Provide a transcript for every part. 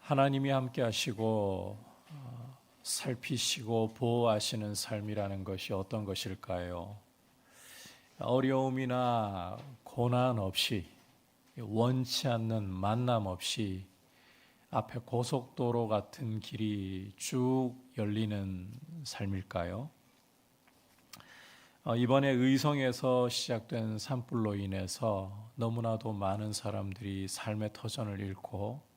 하나님이 함께 하시고 살피시고 보호하시는 삶이라는 것이 어떤 것일까요? 어려움이나 고난 없이, 원치 않는 만남 없이 앞에 고속도로 같은 길이 쭉 열리는 삶일까요? 이번에 의성에서 시작된 산불로 인해서 너무나도 많은 사람들이 삶의 터전을 잃고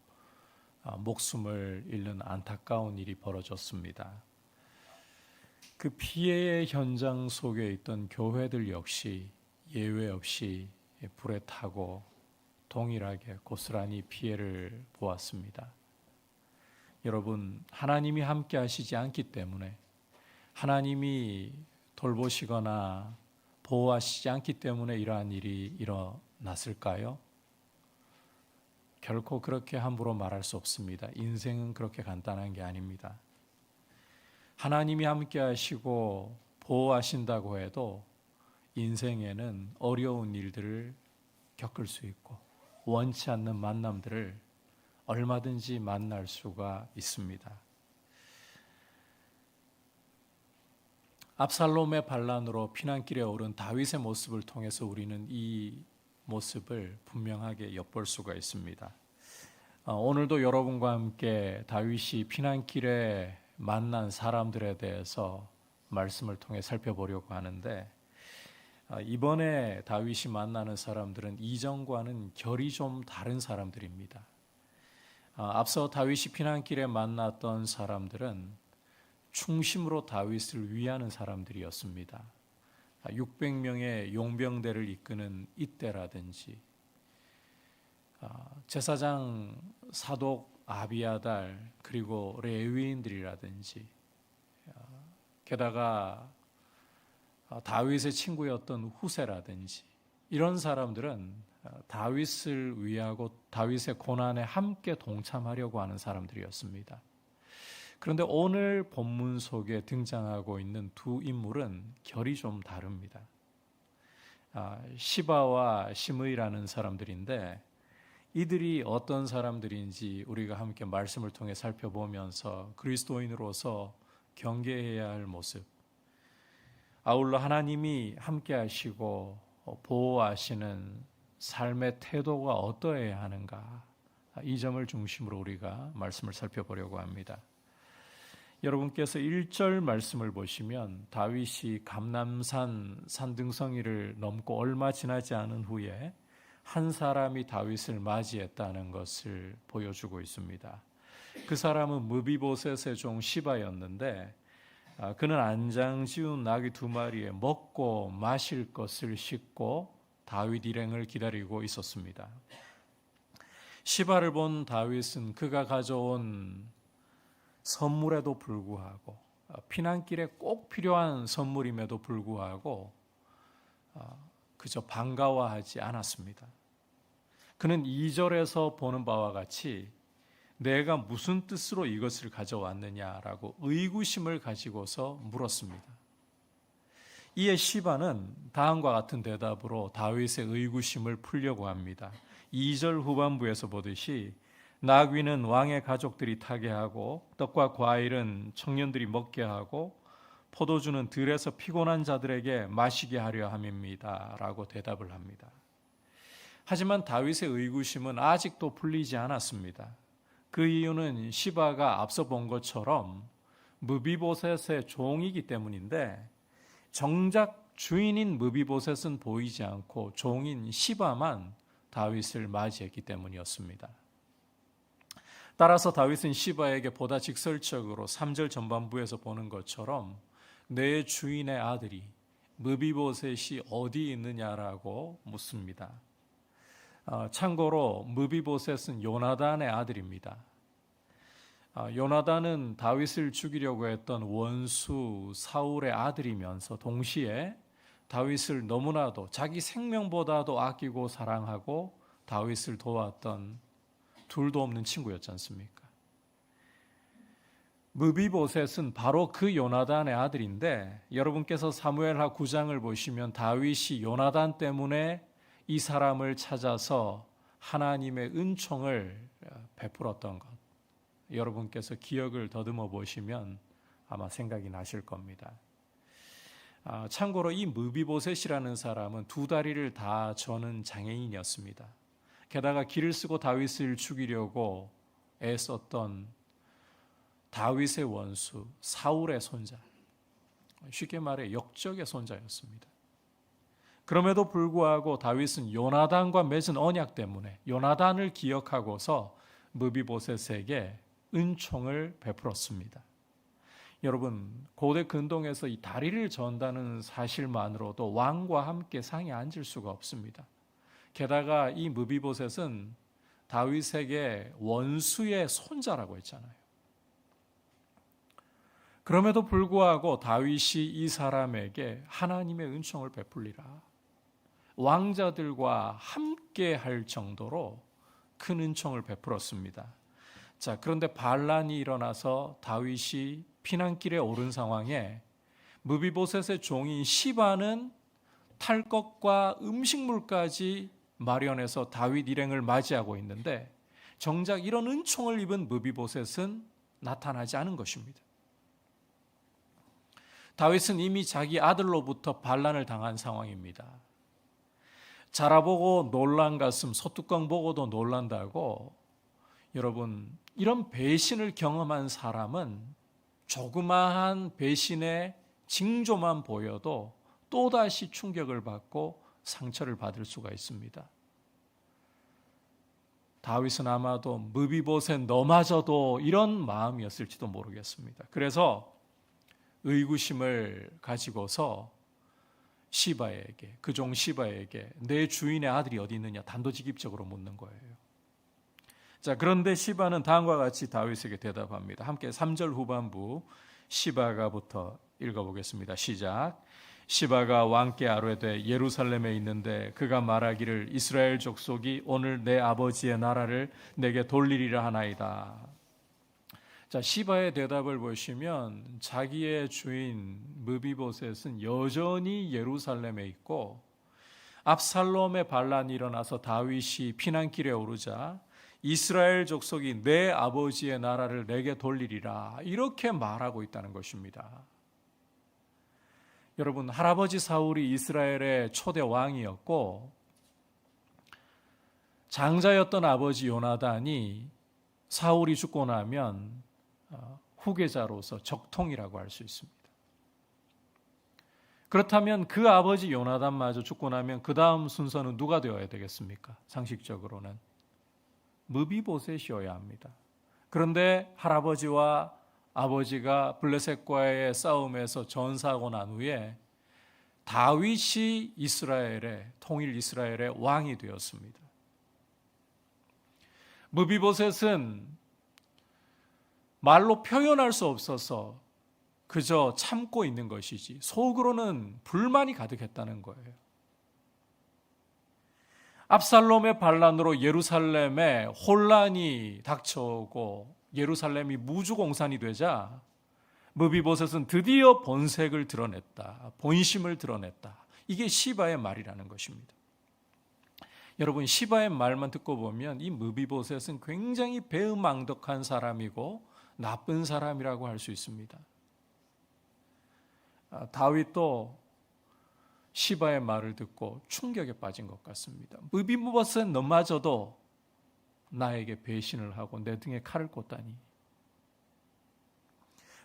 목숨을 잃는 안타까운 일이 벌어졌습니다. 그 피해의 현장 속에 있던 교회들 역시 예외 없이 불에 타고 동일하게 고스란히 피해를 보았습니다. 여러분, 하나님이 함께 하시지 않기 때문에, 하나님이 돌보시거나 보호하시지 않기 때문에 이러한 일이 일어났을까요? 결코 그렇게 함부로 말할 수 없습니다. 인생은 그렇게 간단한 게 아닙니다. 하나님이 함께 하시고 보호하신다고 해도 인생에는 어려운 일들을 겪을 수 있고 원치 않는 만남들을 얼마든지 만날 수가 있습니다. 압살롬의 반란으로 피난길에 오른 다윗의 모습을 통해서 우리는 이 모습을 분명하게 엿볼 수가 있습니다. 오늘도 여러분과 함께 다윗이 피난길에 만난 사람들에 대해서 말씀을 통해 살펴보려고 하는데, 이번에 다윗이 만나는 사람들은 이전과는 결이 좀 다른 사람들입니다. 앞서 다윗이 피난길에 만났던 사람들은 충심으로 다윗을 위하는 사람들이었습니다. 600명의 용병대를 이끄는 이때라든지 제사장 사독 아비아달 그리고 레위인들이라든지, 게다가 다윗의 친구였던 후세라든지, 이런 사람들은 다윗을 위하고 다윗의 고난에 함께 동참하려고 하는 사람들이었습니다. 그런데 오늘 본문 속에 등장하고 있는 두 인물은 결이 좀 다릅니다. 시바와 시므이라는 사람들인데, 이들이 어떤 사람들인지 우리가 함께 말씀을 통해 살펴보면서 그리스도인으로서 경계해야 할 모습, 아울러 하나님이 함께 하시고 보호하시는 삶의 태도가 어떠해야 하는가, 이 점을 중심으로 우리가 말씀을 살펴보려고 합니다. 여러분께서 1절 말씀을 보시면 다윗이 감람산 산등성이를 넘고 얼마 지나지 않은 후에 한 사람이 다윗을 맞이했다는 것을 보여주고 있습니다. 그 사람은 무비보셋의 종 시바였는데, 그는 안장 지운 나귀 2마리에 먹고 마실 것을 싣고 다윗 일행을 기다리고 있었습니다. 시바를 본 다윗은 그가 가져온 선물에도 불구하고, 피난길에 꼭 필요한 선물임에도 불구하고 그저 반가워하지 않았습니다. 그는 2절에서 보는 바와 같이 내가 무슨 뜻으로 이것을 가져왔느냐라고 의구심을 가지고서 물었습니다. 이에 시바는 다음과 같은 대답으로 다윗의 의구심을 풀려고 합니다. 2절 후반부에서 보듯이 나귀는 왕의 가족들이 타게 하고 떡과 과일은 청년들이 먹게 하고 포도주는 들에서 피곤한 자들에게 마시게 하려 함입니다 라고 대답을 합니다. 하지만 다윗의 의구심은 아직도 풀리지 않았습니다. 그 이유는 시바가 앞서 본 것처럼 무비보셋의 종이기 때문인데, 정작 주인인 무비보셋은 보이지 않고 종인 시바만 다윗을 맞이했기 때문이었습니다. 따라서 다윗은 시바에게 보다 직설적으로 3절 전반부에서 보는 것처럼 내 주인의 아들이 무비보셋이 어디 있느냐라고 묻습니다. 참고로 무비보셋은 요나단의 아들입니다. 요나단은 다윗을 죽이려고 했던 원수 사울의 아들이면서 동시에 다윗을 너무나도 자기 생명보다도 아끼고 사랑하고 다윗을 도왔던 둘도 없는 친구였지 않습니까? 무비보셋은 바로 그 요나단의 아들인데, 여러분께서 사무엘하 9장을 보시면 다윗이 요나단 때문에 이 사람을 찾아서 하나님의 은총을 베풀었던 것, 여러분께서 기억을 더듬어 보시면 아마 생각이 나실 겁니다. 참고로 이 무비보셋이라는 사람은 두 다리를 다 저는 장애인이었습니다. 게다가 기를 쓰고 다윗을 죽이려고 애썼던 다윗의 원수 사울의 손자, 쉽게 말해 역적의 손자였습니다. 그럼에도 불구하고 다윗은 요나단과 맺은 언약 때문에 요나단을 기억하고서 무비보셋에게 은총을 베풀었습니다. 여러분, 고대 근동에서 이 다리를 전다는 사실만으로도 왕과 함께 상에 앉을 수가 없습니다. 게다가 이 무비보셋은 다윗에게 원수의 손자라고 했잖아요. 그럼에도 불구하고 다윗이 이 사람에게 하나님의 은총을 베풀리라, 왕자들과 함께 할 정도로 큰 은총을 베풀었습니다. 자, 그런데 반란이 일어나서 다윗이 피난길에 오른 상황에 무비보셋의 종인 시바는 탈 것과 음식물까지 마련해서 다윗 일행을 맞이하고 있는데 정작 이런 은총을 입은 무비보셋은 나타나지 않은 것입니다. 다윗은 이미 자기 아들로부터 반란을 당한 상황입니다. 자라보고 놀란 가슴, 소뚜껑 보고도 놀란다고, 여러분, 이런 배신을 경험한 사람은 조그마한 배신의 징조만 보여도 또다시 충격을 받고 상처를 받을 수가 있습니다. 다윗은 아마도 무비보셋 너마저도 이런 마음이었을지도 모르겠습니다. 그래서 의구심을 가지고서 시바에게, 그종 시바에게 내 주인의 아들이 어디 있느냐 단도직입적으로 묻는 거예요. 자, 그런데 시바는 다음과 같이 다윗에게 대답합니다. 함께 3절 후반부 시바가부터 읽어보겠습니다. 시작. 시바가 왕께 아뢰되 예루살렘에 있는데 그가 말하기를 이스라엘 족속이 오늘 내 아버지의 나라를 내게 돌리리라 하나이다. 자, 시바의 대답을 보시면 자기의 주인 무비보셋은 여전히 예루살렘에 있고 압살롬의 반란이 일어나서 다윗이 피난길에 오르자 이스라엘 족속이 내 아버지의 나라를 내게 돌리리라, 이렇게 말하고 있다는 것입니다. 여러분, 할아버지 사울이 이스라엘의 초대 왕이었고 장자였던 아버지 요나단이 사울이 죽고 나면 후계자로서 적통이라고 할 수 있습니다. 그렇다면 그 아버지 요나단마저 죽고 나면 그 다음 순서는 누가 되어야 되겠습니까? 상식적으로는 무비보셋이어야 합니다. 그런데 할아버지와 아버지가 블레셋과의 싸움에서 전사하고 난 후에 다윗이 통일 이스라엘의 왕이 되었습니다. 무비보셋은 말로 표현할 수 없어서 그저 참고 있는 것이지 속으로는 불만이 가득했다는 거예요. 압살롬의 반란으로 예루살렘에 혼란이 닥쳐오고 예루살렘이 무주공산이 되자 무비보셋은 드디어 본색을 드러냈다, 본심을 드러냈다. 이게 시바의 말이라는 것입니다. 여러분, 시바의 말만 듣고 보면 이 무비보셋은 굉장히 배은망덕한 사람이고 나쁜 사람이라고 할 수 있습니다. 다윗도 시바의 말을 듣고 충격에 빠진 것 같습니다. 무비보셋 너마저도 나에게 배신을 하고 내 등에 칼을 꽂다니.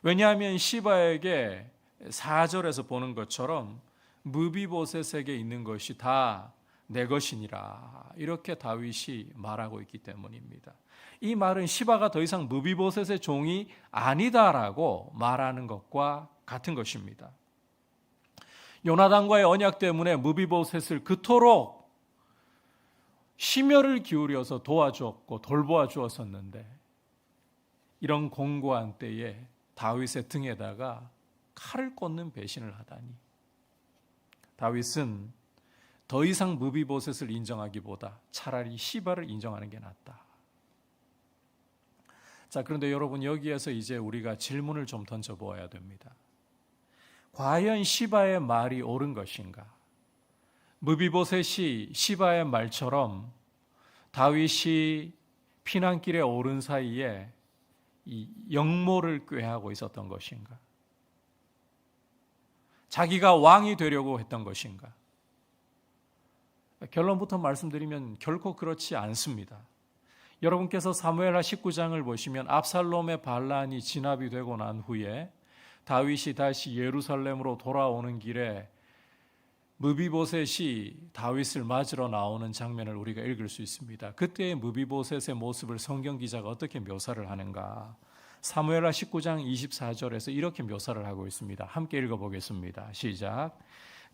왜냐하면 시바에게 4절에서 보는 것처럼 무비보셋에게 있는 것이 다 내 것이니라, 이렇게 다윗이 말하고 있기 때문입니다. 이 말은 시바가 더 이상 무비보셋의 종이 아니다라고 말하는 것과 같은 것입니다. 요나단과의 언약 때문에 무비보셋을 그토록 심혈을 기울여서 도와주었고 돌보아 주었었는데 이런 공고한 때에 다윗의 등에다가 칼을 꽂는 배신을 하다니. 다윗은 더 이상 무비보셋을 인정하기보다 차라리 시바를 인정하는 게 낫다. 자, 그런데 여러분, 여기에서 이제 우리가 질문을 좀 던져보아야 됩니다. 과연 시바의 말이 옳은 것인가? 무비보셋이 시바의 말처럼 다윗이 피난길에 오른 사이에 이 역모를 꾀하고 있었던 것인가? 자기가 왕이 되려고 했던 것인가? 결론부터 말씀드리면 결코 그렇지 않습니다. 여러분께서 사무엘하 19장을 보시면 압살롬의 반란이 진압이 되고 난 후에 다윗이 다시 예루살렘으로 돌아오는 길에 무비보셋이 다윗을 맞으러 나오는 장면을 우리가 읽을 수 있습니다. 그때의 무비보셋의 모습을 성경 기자가 어떻게 묘사를 하는가? 사무엘하 19장 24절에서 이렇게 묘사를 하고 있습니다. 함께 읽어보겠습니다. 시작.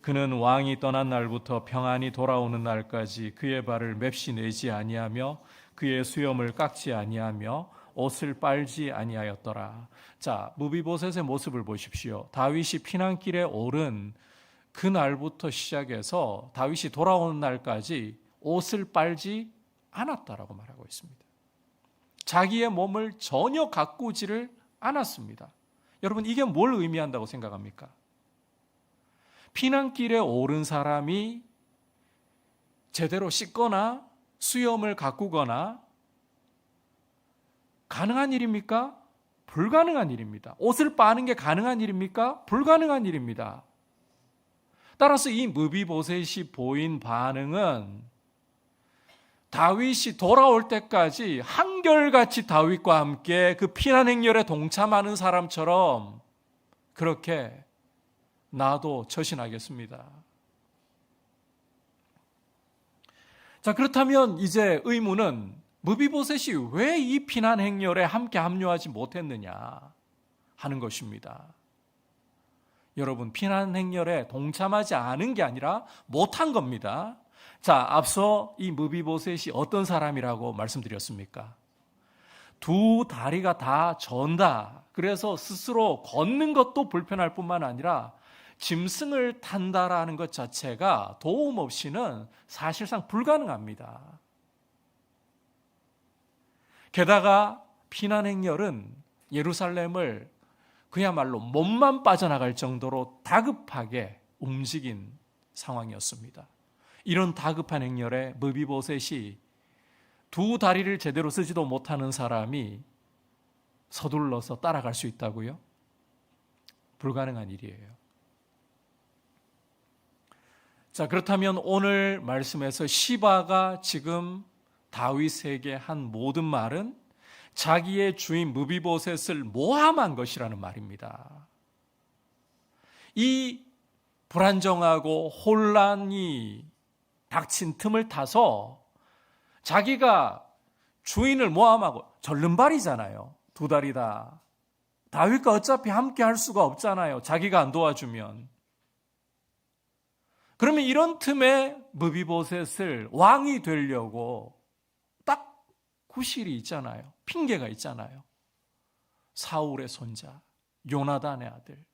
그는 왕이 떠난 날부터 평안히 돌아오는 날까지 그의 발을 맵시 내지 아니하며 그의 수염을 깎지 아니하며 옷을 빨지 아니하였더라. 자, 무비보셋의 모습을 보십시오. 다윗이 피난길에 오른 그 날부터 시작해서 다윗이 돌아오는 날까지 옷을 빨지 않았다라고 말하고 있습니다. 자기의 몸을 전혀 가꾸지를 않았습니다. 여러분, 이게 뭘 의미한다고 생각합니까? 피난길에 오른 사람이 제대로 씻거나 수염을 가꾸거나 가능한 일입니까? 불가능한 일입니다. 옷을 빠는 게 가능한 일입니까? 불가능한 일입니다. 따라서 이 무비보셋이 보인 반응은 다윗이 돌아올 때까지 한결같이 다윗과 함께 그 피난 행렬에 동참하는 사람처럼 그렇게 나도 처신하겠습니다. 자, 그렇다면 이제 의문은 무비보셋이 왜 이 피난 행렬에 함께 합류하지 못했느냐 하는 것입니다. 여러분, 피난 행렬에 동참하지 않은 게 아니라 못한 겁니다. 자, 앞서 이 무비보셋이 어떤 사람이라고 말씀드렸습니까? 두 다리가 다 전다. 그래서 스스로 걷는 것도 불편할 뿐만 아니라 짐승을 탄다라는 것 자체가 도움 없이는 사실상 불가능합니다. 게다가 피난 행렬은 예루살렘을 그야말로 몸만 빠져나갈 정도로 다급하게 움직인 상황이었습니다. 이런 다급한 행렬에 무비보셋이 두 다리를 제대로 쓰지도 못하는 사람이 서둘러서 따라갈 수 있다고요? 불가능한 일이에요. 자, 그렇다면 오늘 말씀에서 시바가 지금 다윗에게 한 모든 말은 자기의 주인 무비보셋을 모함한 것이라는 말입니다. 이 불안정하고 혼란이 닥친 틈을 타서 자기가 주인을 모함하고 절름발이잖아요. 두 다리다. 다윗과 어차피 함께 할 수가 없잖아요. 자기가 안 도와주면. 그러면 이런 틈에 무비보셋을 왕이 되려고 딱 구실이 있잖아요. 핑계가 있잖아요. 사울의 손자, 요나단의 아들.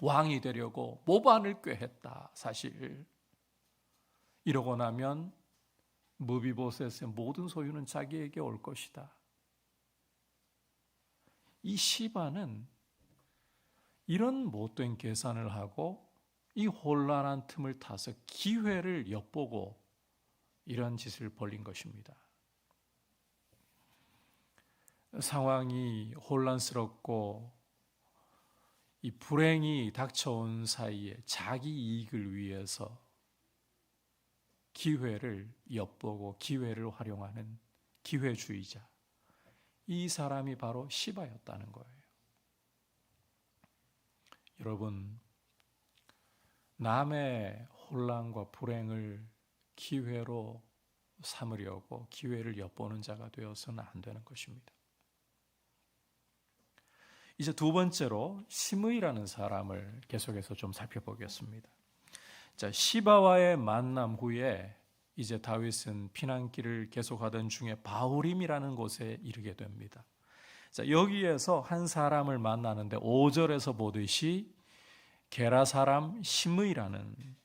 왕이 되려고 모반을 꾀했다. 사실 이러고 나면 무비보셋의 모든 소유는 자기에게 올 것이다. 이 시바는 이런 못된 계산을 하고 이 혼란한 틈을 타서 기회를 엿보고 이런 짓을 벌인 것입니다. 상황이 혼란스럽고 이 불행이 닥쳐온 사이에 자기 이익을 위해서 기회를 엿보고 기회를 활용하는 기회주의자. 이 사람이 바로 시바였다는 거예요. 여러분, 남의 혼란과 불행을 기회로 삼으려고 기회를 엿보는 자가 되어서는 안 되는 것입니다. 이제 두 번째로 시므이라는 사람을 계속해서 좀 살펴보겠습니다. 자, 시바와의 만남 후에 이제 다윗은 피난길을 계속하던 중에 바후림이라는 곳에 이르게 됩니다. 자, 여기에서 한 사람을 만나는데 5절에서 보듯이 게라 사람 시므이라는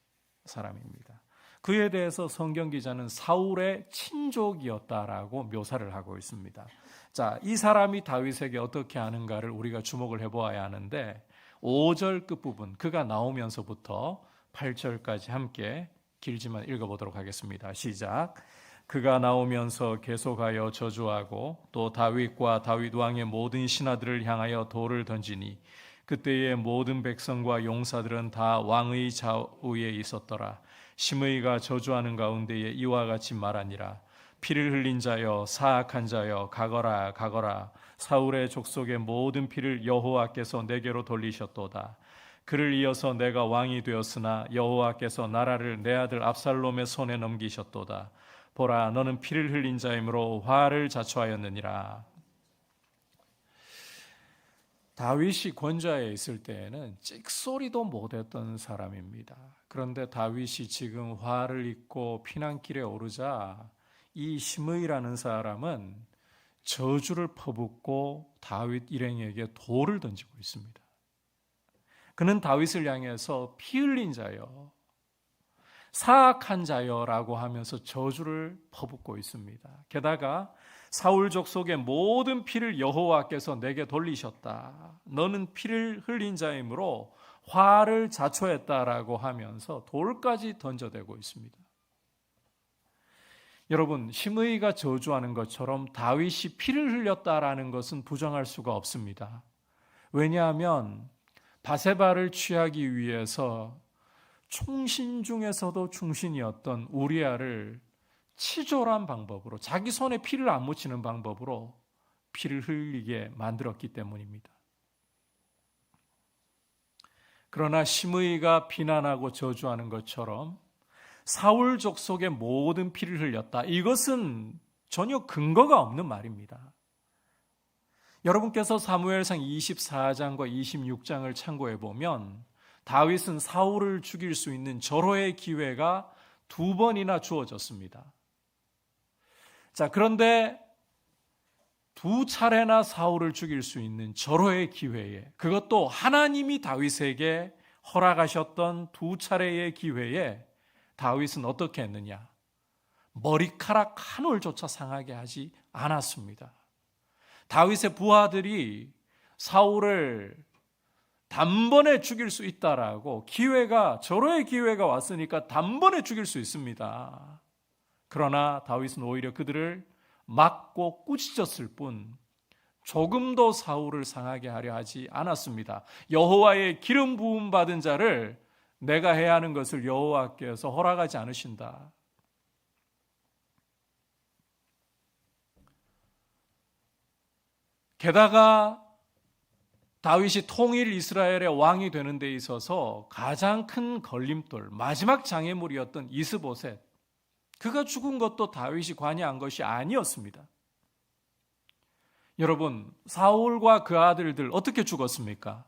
사람입니다. 그에 대해서 성경 기자는 사울의 친족이었다라고 묘사를 하고 있습니다. 자, 이 사람이 다윗에게 어떻게 하는가를 우리가 주목을 해보아야 하는데 5절 끝부분 그가 나오면서부터 8절까지 함께 길지만 읽어보도록 하겠습니다. 시작. 그가 나오면서 계속하여 저주하고 또 다윗과 다윗 왕의 모든 신하들을 향하여 돌을 던지니 그때의 모든 백성과 용사들은 다 왕의 좌우에 있었더라. 심의가 저주하는 가운데에 이와 같이 말하니라. 피를 흘린 자여 사악한 자여 가거라 가거라. 사울의 족속의 모든 피를 여호와께서 내게로 돌리셨도다. 그를 이어서 내가 왕이 되었으나 여호와께서 나라를 내 아들 압살롬의 손에 넘기셨도다. 보라, 너는 피를 흘린 자이므로 화를 자초하였느니라. 다윗이 권좌에 있을 때에는 찍소리도 못했던 사람입니다. 그런데 다윗이 지금 화를 입고 피난길에 오르자 이 시므이라는 사람은 저주를 퍼붓고 다윗 일행에게 돌을 던지고 있습니다. 그는 다윗을 향해서 피 흘린 자여, 사악한 자여라고 하면서 저주를 퍼붓고 있습니다. 게다가 사울 족속의 모든 피를 여호와께서 내게 돌리셨다. 너는 피를 흘린 자이므로 화를 자초했다라고 하면서 돌까지 던져대고 있습니다. 여러분, 시므이가 저주하는 것처럼 다윗이 피를 흘렸다라는 것은 부정할 수가 없습니다. 왜냐하면 바세바를 취하기 위해서 충신 중에서도 충신이었던 우리아를 치졸한 방법으로, 자기 손에 피를 안 묻히는 방법으로 피를 흘리게 만들었기 때문입니다. 그러나 시므이가 비난하고 저주하는 것처럼 사울 족속의 모든 피를 흘렸다. 이것은 전혀 근거가 없는 말입니다. 여러분께서 사무엘상 24장과 26장을 참고해 보면 다윗은 사울을 죽일 수 있는 절호의 기회가 2번이나 주어졌습니다. 자, 그런데 2차례나 사울을 죽일 수 있는 절호의 기회에, 그것도 하나님이 다윗에게 허락하셨던 2차례의 기회에 다윗은 어떻게 했느냐? 머리카락 한 올조차 상하게 하지 않았습니다. 다윗의 부하들이 사울을 단번에 죽일 수 있다라고 절호의 기회가 왔으니까 단번에 죽일 수 있습니다. 그러나 다윗은 오히려 그들을 막고 꾸짖었을 뿐 조금도 사울을 상하게 하려 하지 않았습니다. 여호와의 기름 부음 받은 자를 내가 해야 하는 것을 여호와께서 허락하지 않으신다. 게다가 다윗이 통일 이스라엘의 왕이 되는 데 있어서 가장 큰 걸림돌, 마지막 장애물이었던 이스보셋, 그가 죽은 것도 다윗이 관여한 것이 아니었습니다. 여러분, 사울과 그 아들들 어떻게 죽었습니까?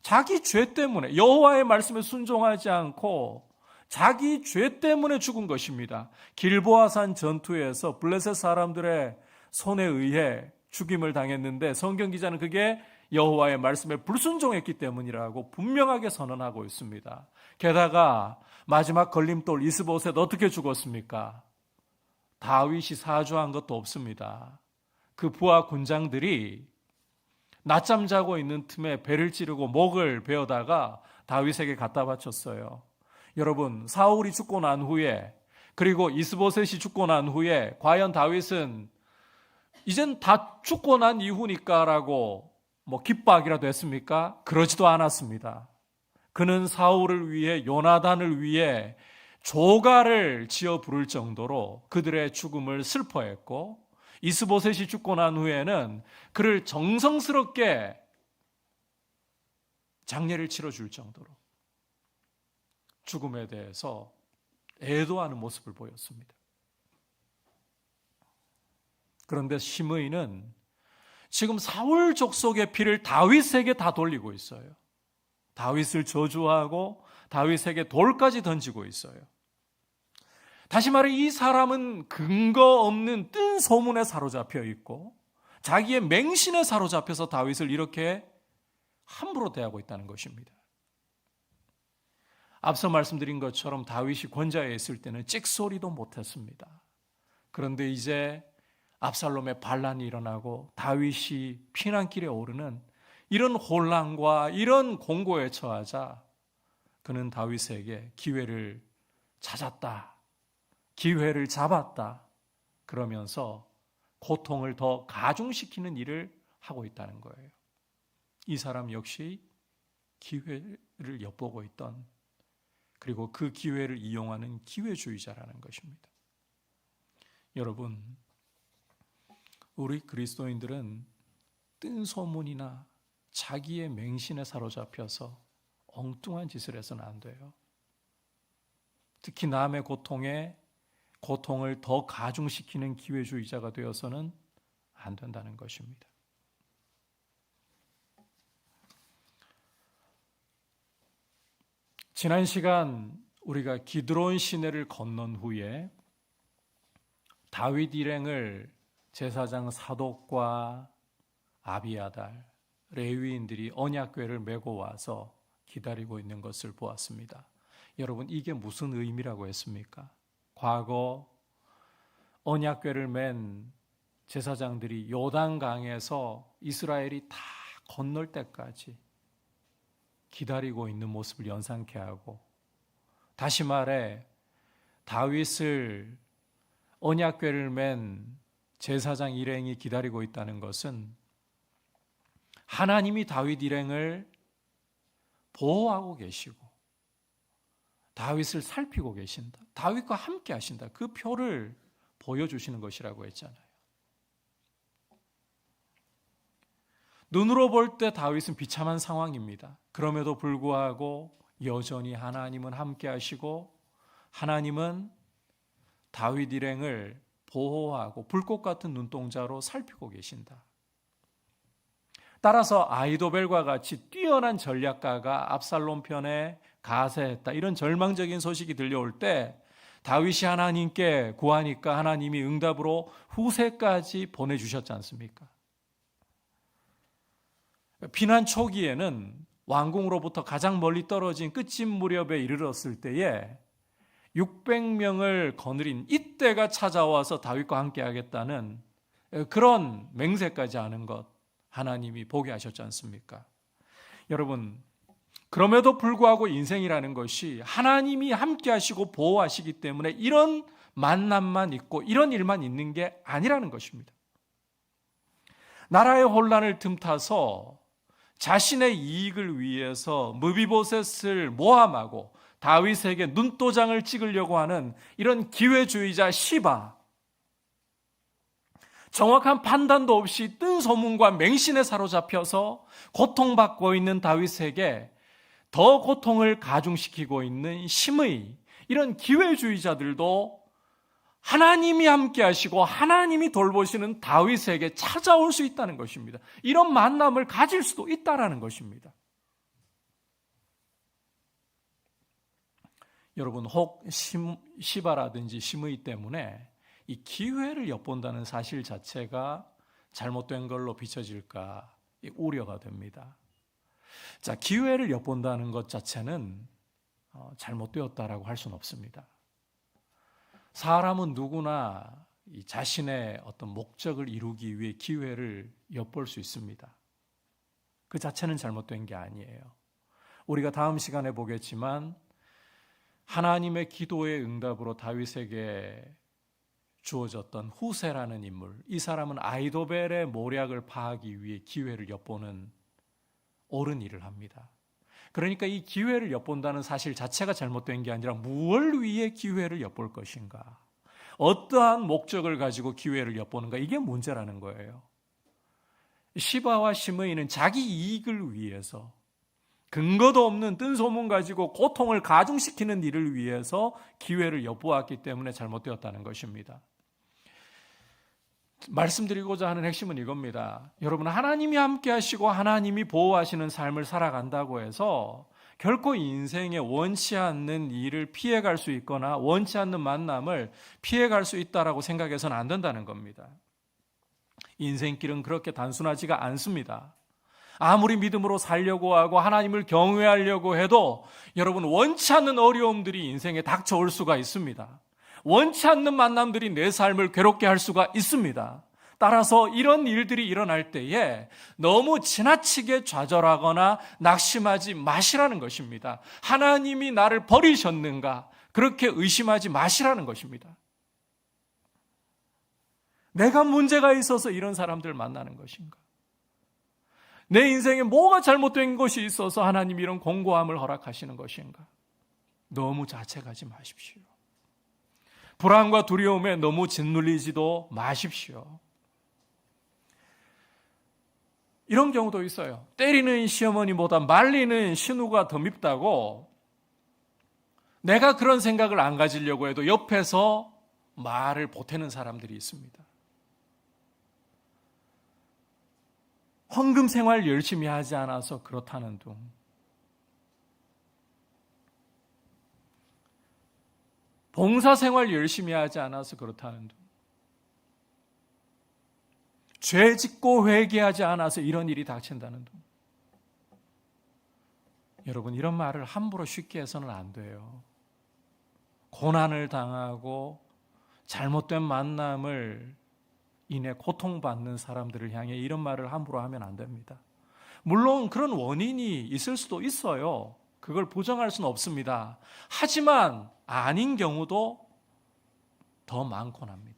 자기 죄 때문에, 여호와의 말씀에 순종하지 않고 자기 죄 때문에 죽은 것입니다. 길보아산 전투에서 블레셋 사람들의 손에 의해 죽임을 당했는데 성경 기자는 그게 여호와의 말씀에 불순종했기 때문이라고 분명하게 선언하고 있습니다. 게다가 마지막 걸림돌 이스보셋 어떻게 죽었습니까? 다윗이 사주한 것도 없습니다. 그 부하 군장들이 낮잠 자고 있는 틈에 배를 찌르고 목을 베어다가 다윗에게 갖다 바쳤어요. 여러분, 사울이 죽고 난 후에, 그리고 이스보셋이 죽고 난 후에 과연 다윗은 이젠 다 죽고 난 이후니까라고 기뻐하기라도 했습니까? 그러지도 않았습니다. 그는 사울을 위해, 요나단을 위해 조가를 지어 부를 정도로 그들의 죽음을 슬퍼했고, 이스보셋이 죽고 난 후에는 그를 정성스럽게 장례를 치러줄 정도로 죽음에 대해서 애도하는 모습을 보였습니다. 그런데 시므이는 지금 사울 족속의 피를 다윗에게 다 돌리고 있어요. 다윗을 저주하고 다윗에게 돌까지 던지고 있어요. 다시 말해 이 사람은 근거 없는 뜬 소문에 사로잡혀 있고 자기의 맹신에 사로잡혀서 다윗을 이렇게 함부로 대하고 있다는 것입니다. 앞서 말씀드린 것처럼 다윗이 권좌에 있을 때는 찍소리도 못했습니다. 그런데 이제 압살롬의 반란이 일어나고 다윗이 피난길에 오르는 이런 혼란과 이런 공고에 처하자 그는 다윗에게 기회를 찾았다, 기회를 잡았다, 그러면서 고통을 더 가중시키는 일을 하고 있다는 거예요. 이 사람 역시 기회를 엿보고 있던, 그리고 그 기회를 이용하는 기회주의자라는 것입니다. 여러분, 우리 그리스도인들은 뜬 소문이나 자기의 맹신에 사로잡혀서 엉뚱한 짓을 해서는 안 돼요. 특히 남의 고통을 더 가중시키는 기회주의자가 되어서는 안 된다는 것입니다. 지난 시간 우리가 기드론 시내를 건넌 후에 다윗 일행을 제사장 사독과 아비아달, 레위인들이 언약궤를 메고 와서 기다리고 있는 것을 보았습니다. 여러분, 이게 무슨 의미라고 했습니까? 과거 언약궤를 맨 제사장들이 요단강에서 이스라엘이 다 건널 때까지 기다리고 있는 모습을 연상케 하고, 다시 말해 다윗을 언약궤를 맨 제사장 일행이 기다리고 있다는 것은 하나님이 다윗 일행을 보호하고 계시고 다윗을 살피고 계신다, 다윗과 함께 하신다, 그 표를 보여주시는 것이라고 했잖아요. 눈으로 볼 때 다윗은 비참한 상황입니다. 그럼에도 불구하고 여전히 하나님은 함께 하시고 하나님은 다윗 일행을 보호하고 불꽃 같은 눈동자로 살피고 계신다. 따라서 아히도벨과 같이 뛰어난 전략가가 압살롬 편에 가세했다, 이런 절망적인 소식이 들려올 때 다윗이 하나님께 구하니까 하나님이 응답으로 후세까지 보내주셨지 않습니까? 피난 초기에는 왕궁으로부터 가장 멀리 떨어진 끝집 무렵에 이르렀을 때에 600명을 거느린 이때가 찾아와서 다윗과 함께 하겠다는 그런 맹세까지 하는 것, 하나님이 보게 하셨지 않습니까? 여러분, 그럼에도 불구하고 인생이라는 것이 하나님이 함께 하시고 보호하시기 때문에 이런 만남만 있고 이런 일만 있는 게 아니라는 것입니다. 나라의 혼란을 틈타서 자신의 이익을 위해서 무비보셋을 모함하고 다윗에게 눈도장을 찍으려고 하는 이런 기회주의자 시바, 정확한 판단도 없이 뜬 소문과 맹신에 사로잡혀서 고통받고 있는 다윗에게 더 고통을 가중시키고 있는 심의, 이런 기회주의자들도 하나님이 함께 하시고 하나님이 돌보시는 다윗에게 찾아올 수 있다는 것입니다. 이런 만남을 가질 수도 있다는 것입니다. 여러분, 혹 시바라든지 심의 때문에 이 기회를 엿본다는 사실 자체가 잘못된 걸로 비춰질까 우려가 됩니다. 자, 기회를 엿본다는 것 자체는 잘못되었다라고 할 수는 없습니다. 사람은 누구나 이 자신의 어떤 목적을 이루기 위해 기회를 엿볼 수 있습니다. 그 자체는 잘못된 게 아니에요. 우리가 다음 시간에 보겠지만 하나님의 기도의 응답으로 다윗에게 주어졌던 후세라는 인물, 이 사람은 아히도벨의 모략을 파하기 위해 기회를 엿보는 옳은 일을 합니다. 그러니까 이 기회를 엿본다는 사실 자체가 잘못된 게 아니라 무엇을 위해 기회를 엿볼 것인가, 어떠한 목적을 가지고 기회를 엿보는가, 이게 문제라는 거예요. 시바와 시므이는 자기 이익을 위해서, 근거도 없는 뜬 소문 가지고 고통을 가중시키는 일을 위해서 기회를 엿보았기 때문에 잘못되었다는 것입니다. 말씀드리고자 하는 핵심은 이겁니다. 여러분, 하나님이 함께 하시고 하나님이 보호하시는 삶을 살아간다고 해서 결코 인생에 원치 않는 일을 피해갈 수 있거나 원치 않는 만남을 피해갈 수 있다라고 생각해서는 안 된다는 겁니다. 인생길은 그렇게 단순하지가 않습니다. 아무리 믿음으로 살려고 하고 하나님을 경외하려고 해도 여러분, 원치 않는 어려움들이 인생에 닥쳐올 수가 있습니다. 원치 않는 만남들이 내 삶을 괴롭게 할 수가 있습니다. 따라서 이런 일들이 일어날 때에 너무 지나치게 좌절하거나 낙심하지 마시라는 것입니다. 하나님이 나를 버리셨는가, 그렇게 의심하지 마시라는 것입니다. 내가 문제가 있어서 이런 사람들 만나는 것인가? 내 인생에 뭐가 잘못된 것이 있어서 하나님 이런 공고함을 허락하시는 것인가? 너무 자책하지 마십시오. 불안과 두려움에 너무 짓눌리지도 마십시오. 이런 경우도 있어요. 때리는 시어머니보다 말리는 신우가 더 밉다고 내가 그런 생각을 안 가지려고 해도 옆에서 말을 보태는 사람들이 있습니다. 헌금 생활 열심히 하지 않아서 그렇다는 둥, 봉사 생활 열심히 하지 않아서 그렇다는 둥, 죄 짓고 회개하지 않아서 이런 일이 닥친다는 둥. 여러분, 이런 말을 함부로 쉽게 해서는 안 돼요. 고난을 당하고 잘못된 만남을 인해 고통받는 사람들을 향해 이런 말을 함부로 하면 안 됩니다. 물론 그런 원인이 있을 수도 있어요. 그걸 부정할 수는 없습니다. 하지만 아닌 경우도 더 많곤 합니다.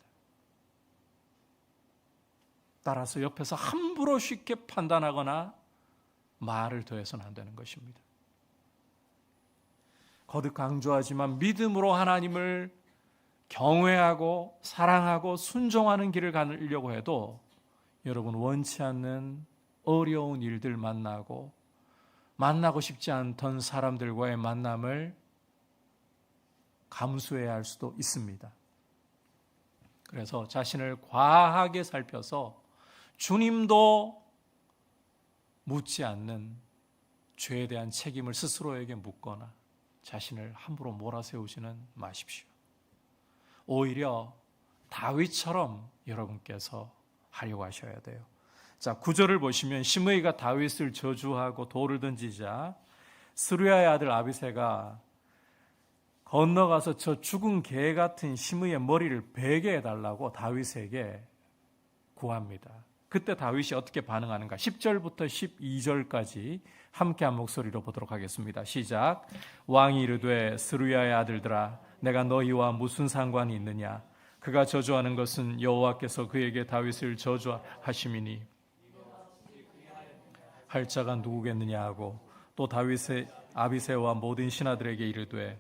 따라서 옆에서 함부로 쉽게 판단하거나 말을 더해서는 안 되는 것입니다. 거듭 강조하지만 믿음으로 하나님을 경외하고 사랑하고 순종하는 길을 가려고 해도 여러분, 원치 않는 어려운 일들 만나고 싶지 않던 사람들과의 만남을 감수해야 할 수도 있습니다. 그래서 자신을 과하게 살펴서 주님도 묻지 않는 죄에 대한 책임을 스스로에게 묻거나 자신을 함부로 몰아세우지는 마십시오. 오히려 다윗처럼 여러분께서 하려고 하셔야 돼요. 자, 9절을 보시면 시므이가 다윗을 저주하고 돌을 던지자 스루야의 아들 아비새가 건너가서 저 죽은 개 같은 시므이의 머리를 베게 해달라고 다윗에게 구합니다. 그때 다윗이 어떻게 반응하는가? 10절부터 12절까지 함께 한 목소리로 보도록 하겠습니다. 시작. 왕이 이르되 스루야의 아들들아, 내가 너희와 무슨 상관이 있느냐? 그가 저주하는 것은 여호와께서 그에게 다윗을 저주하심이니 할 자가 누구겠느냐 하고, 또 다윗의 아비새와 모든 신하들에게 이르되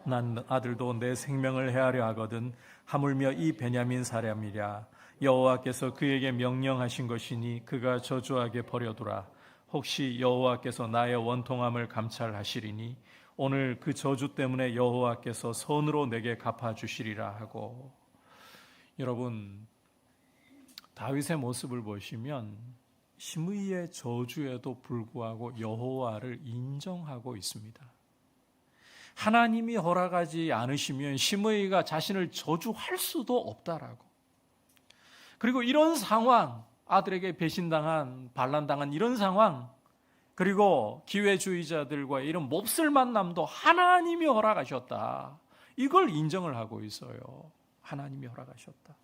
난 아들도 내 생명을 해하려 하거든 하물며 이 베냐민 사람이랴. 여호와께서 그에게 명령하신 것이니 그가 저주하게 버려두라. 혹시 여호와께서 나의 원통함을 감찰하시리니 오늘 그 저주 때문에 여호와께서 선으로 내게 갚아주시리라 하고. 여러분, 다윗의 모습을 보시면 시므이의 저주에도 불구하고 여호와를 인정하고 있습니다. 하나님이 허락하지 않으시면 시므이가 자신을 저주할 수도 없다라고. 그리고 이런 상황, 아들에게 배신당한, 반란당한 이런 상황, 그리고 기회주의자들과 이런 몹쓸 만남도 하나님이 허락하셨다. 이걸 인정을 하고 있어요. 하나님이 허락하셨다.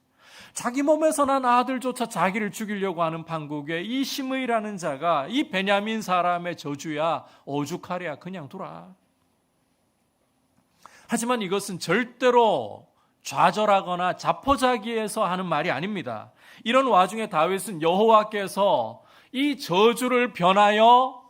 자기 몸에서 난 아들조차 자기를 죽이려고 하는 판국에 이 시므이라는 자가 이 베냐민 사람의 저주야 오죽하랴 그냥 두라. 하지만 이것은 절대로 좌절하거나 자포자기해서 하는 말이 아닙니다. 이런 와중에 다윗은 여호와께서 이 저주를 변하여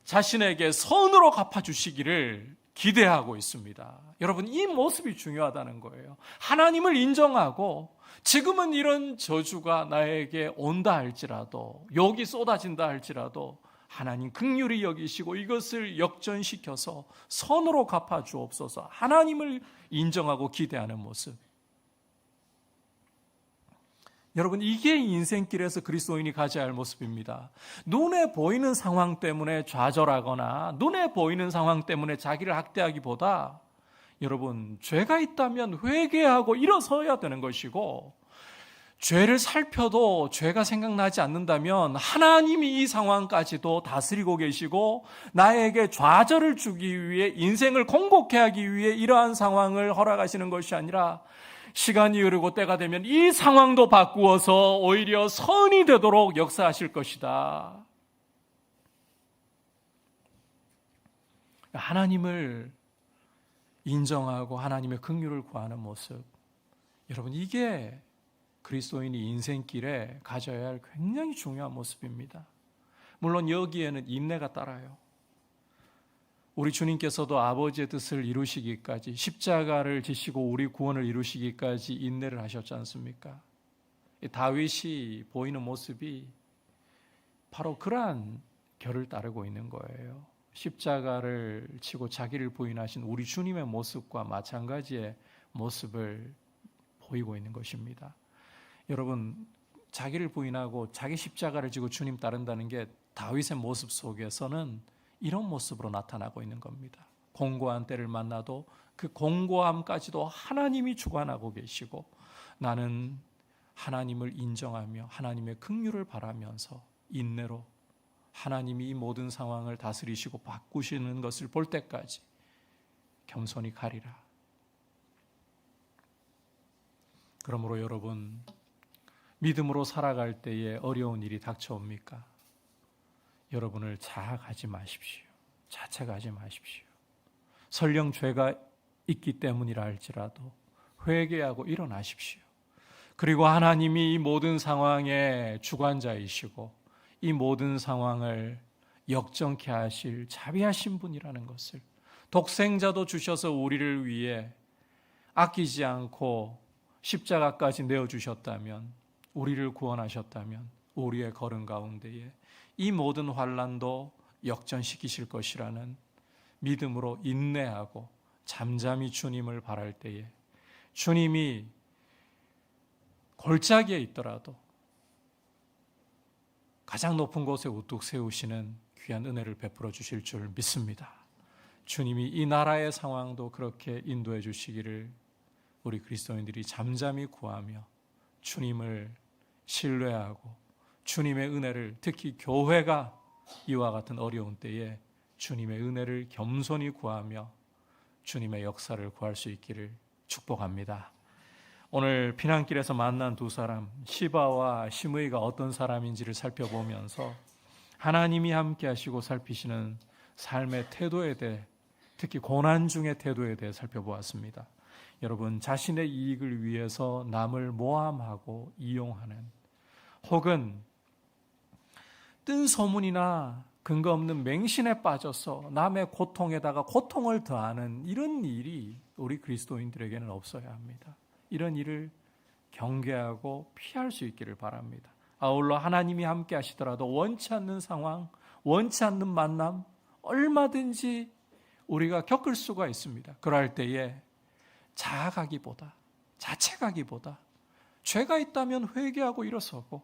자신에게 선으로 갚아주시기를 기대하고 있습니다. 여러분, 이 모습이 중요하다는 거예요. 하나님을 인정하고 지금은 이런 저주가 나에게 온다 할지라도, 욕이 쏟아진다 할지라도 하나님 긍휼히 여기시고 이것을 역전시켜서 선으로 갚아주옵소서. 하나님을 인정하고 기대하는 모습. 여러분, 이게 인생길에서 그리스도인이 가져야 할 모습입니다. 눈에 보이는 상황 때문에 좌절하거나 눈에 보이는 상황 때문에 자기를 학대하기보다 여러분, 죄가 있다면 회개하고 일어서야 되는 것이고, 죄를 살펴도 죄가 생각나지 않는다면 하나님이 이 상황까지도 다스리고 계시고 나에게 좌절을 주기 위해, 인생을 공복해 하기 위해 이러한 상황을 허락하시는 것이 아니라 시간이 흐르고 때가 되면 이 상황도 바꾸어서 오히려 선이 되도록 역사하실 것이다. 하나님을 인정하고 하나님의 긍휼을 구하는 모습. 여러분, 이게 그리스도인이 인생길에 가져야 할 굉장히 중요한 모습입니다. 물론 여기에는 인내가 따라요. 우리 주님께서도 아버지의 뜻을 이루시기까지, 십자가를 지시고 우리 구원을 이루시기까지 인내를 하셨지 않습니까? 다윗이 보이는 모습이 바로 그러한 결을 따르고 있는 거예요. 십자가를 치고 자기를 부인하신 우리 주님의 모습과 마찬가지의 모습을 보이고 있는 것입니다. 여러분, 자기를 부인하고 자기 십자가를 지고 주님 따른다는 게 다윗의 모습 속에서는 이런 모습으로 나타나고 있는 겁니다. 공고한 때를 만나도 그 공고함까지도 하나님이 주관하고 계시고, 나는 하나님을 인정하며 하나님의 긍휼을 바라면서 인내로 하나님이 이 모든 상황을 다스리시고 바꾸시는 것을 볼 때까지 겸손히 가리라. 그러므로 여러분, 믿음으로 살아갈 때에 어려운 일이 닥쳐옵니까? 여러분을 자학하지 마십시오. 자책하지 마십시오. 설령 죄가 있기 때문이라 할지라도 회개하고 일어나십시오. 그리고 하나님이 이 모든 상황의 주관자이시고 이 모든 상황을 역정케 하실 자비하신 분이라는 것을, 독생자도 주셔서 우리를 위해 아끼지 않고 십자가까지 내어주셨다면, 우리를 구원하셨다면 우리의 걸음 가운데에 이 모든 환난도 역전시키실 것이라는 믿음으로 인내하고 잠잠히 주님을 바랄 때에, 주님이 골짜기에 있더라도 가장 높은 곳에 우뚝 세우시는 귀한 은혜를 베풀어 주실 줄 믿습니다. 주님이 이 나라의 상황도 그렇게 인도해 주시기를 우리 그리스도인들이 잠잠히 구하며 주님을 신뢰하고 주님의 은혜를, 특히 교회가 이와 같은 어려운 때에 주님의 은혜를 겸손히 구하며 주님의 역사를 구할 수 있기를 축복합니다. 오늘 피난길에서 만난 두 사람, 시바와 시므이가 어떤 사람인지를 살펴보면서 하나님이 함께 하시고 살피시는 삶의 태도에 대해, 특히 고난 중의 태도에 대해 살펴보았습니다. 여러분, 자신의 이익을 위해서 남을 모함하고 이용하는, 혹은 뜬 소문이나 근거 없는 맹신에 빠져서 남의 고통에다가 고통을 더하는 이런 일이 우리 그리스도인들에게는 없어야 합니다. 이런 일을 경계하고 피할 수 있기를 바랍니다. 아울러 하나님이 함께 하시더라도 원치 않는 상황, 원치 않는 만남 얼마든지 우리가 겪을 수가 있습니다. 그럴 때에 자학하기보다, 자책하기보다 죄가 있다면 회개하고 일어서고,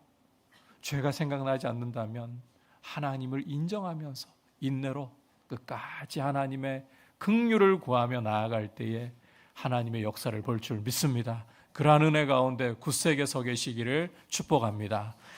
죄가 생각나지 않는다면 하나님을 인정하면서 인내로 끝까지 하나님의 긍휼을 구하며 나아갈 때에 하나님의 역사를 볼 줄 믿습니다. 그러한 은혜 가운데 굳세게 서 계시기를 축복합니다.